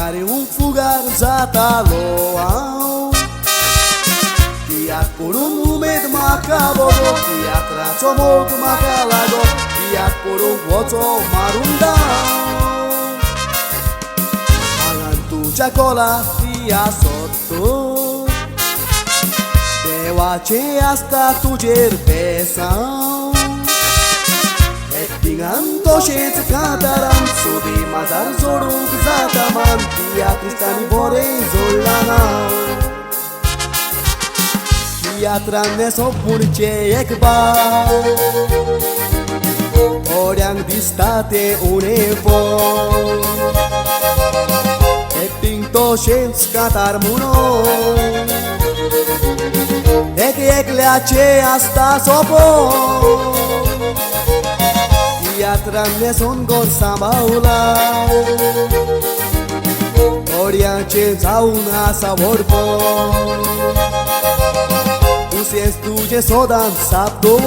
Palcare un fugar zataloa Iar por un moment macabro Iar tracio molt macalago Iar por un voto marundao Alantucea cola fia sotto Deua ce asta tu cerveza Pingando gente cantaran Subi mazar zoruk zataman Tia cristani borei zolana Tia tranne sopurce ekba Oriang distate unevo E pinto gente cantar muno Ek leace asta sopo Tranne son gor sambaula Oriance zauna savorpo Usies tuge sodan sapto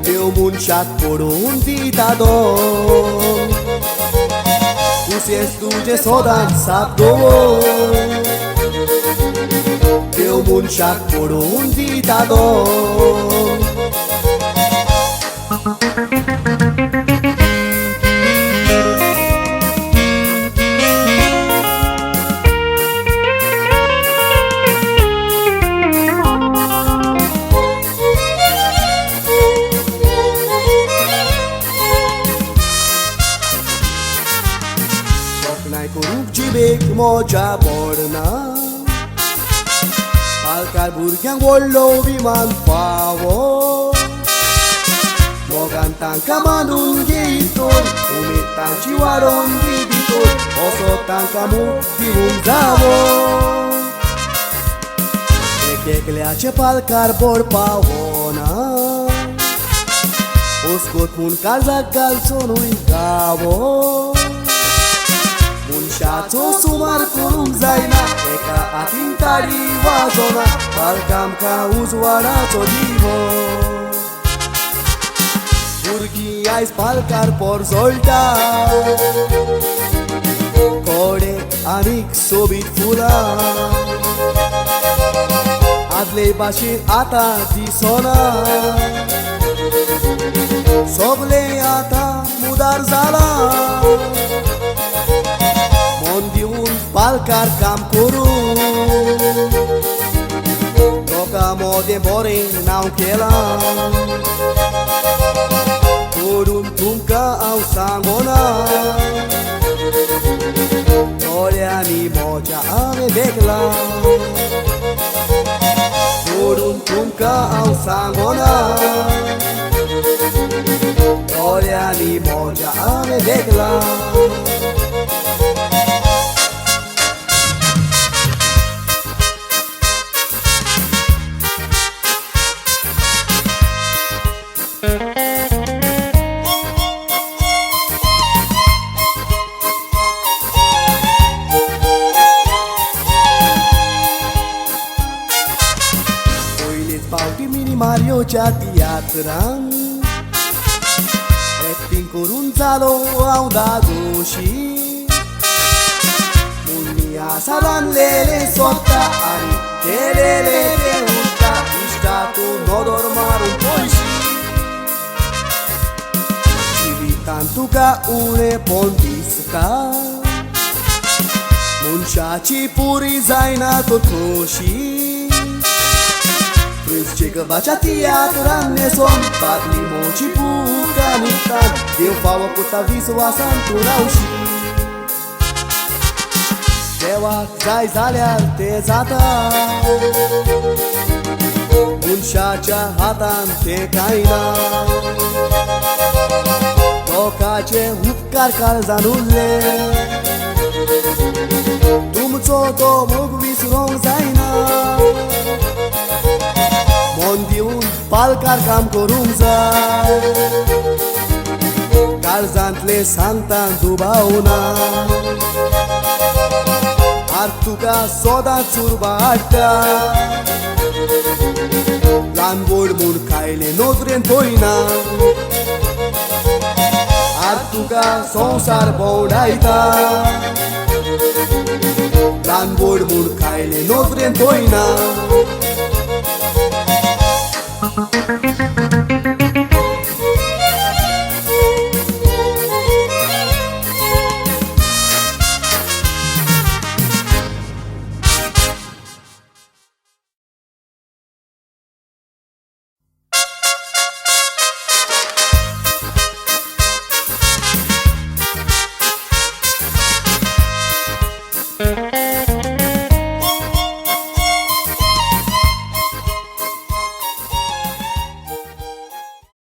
Eu munchat por un ditador Usies tuge sodan sapto Eu munchat por un ditador Tocnai coruk cibek moja borna Palcar burgyan gollo viman pavo Mogan tanka manun geitor Umetan ciwaron viditor Oso tanka muktivum zavo Ekekleace palcar bor pavona Oscot mun calza calzonui cavo Munciațo sumar corum zaina Eka atintari vazona Palcam ca uzuarațo divo Burghiai spalcar por solda Core amic subit fula Adlei bashi ata disona Soble ata mudar zala Mondi un palcar cam curu Toca mode bore nauchela Turun tunca au sangona Olea ni moja ame vegla Turun tunca au sangona Olea ni moja ame vegla Pauti mini Mario teatran Acting corunzalo au dado și Munia salan lele sotta Ani telele te urta Iștatu nodor marun poiși Civitantu ca une pontisca Munciaci puri zaina totoși Ce că vacea teatranne son Padli moci pucanitan Eu falo puta visu asanturau și Deua zai zale artezata Munciacea hatante caina Tocace upcar calzanulle Tumțo domog visron zaina Mondi un palcar cam corunza Calzantle santan dubauna Artuga soda curba arta Lan bol mun kaile nodren toina यार तुका संसार भोंवडायता रानवड म्हूण खायले नोकरेन थोयना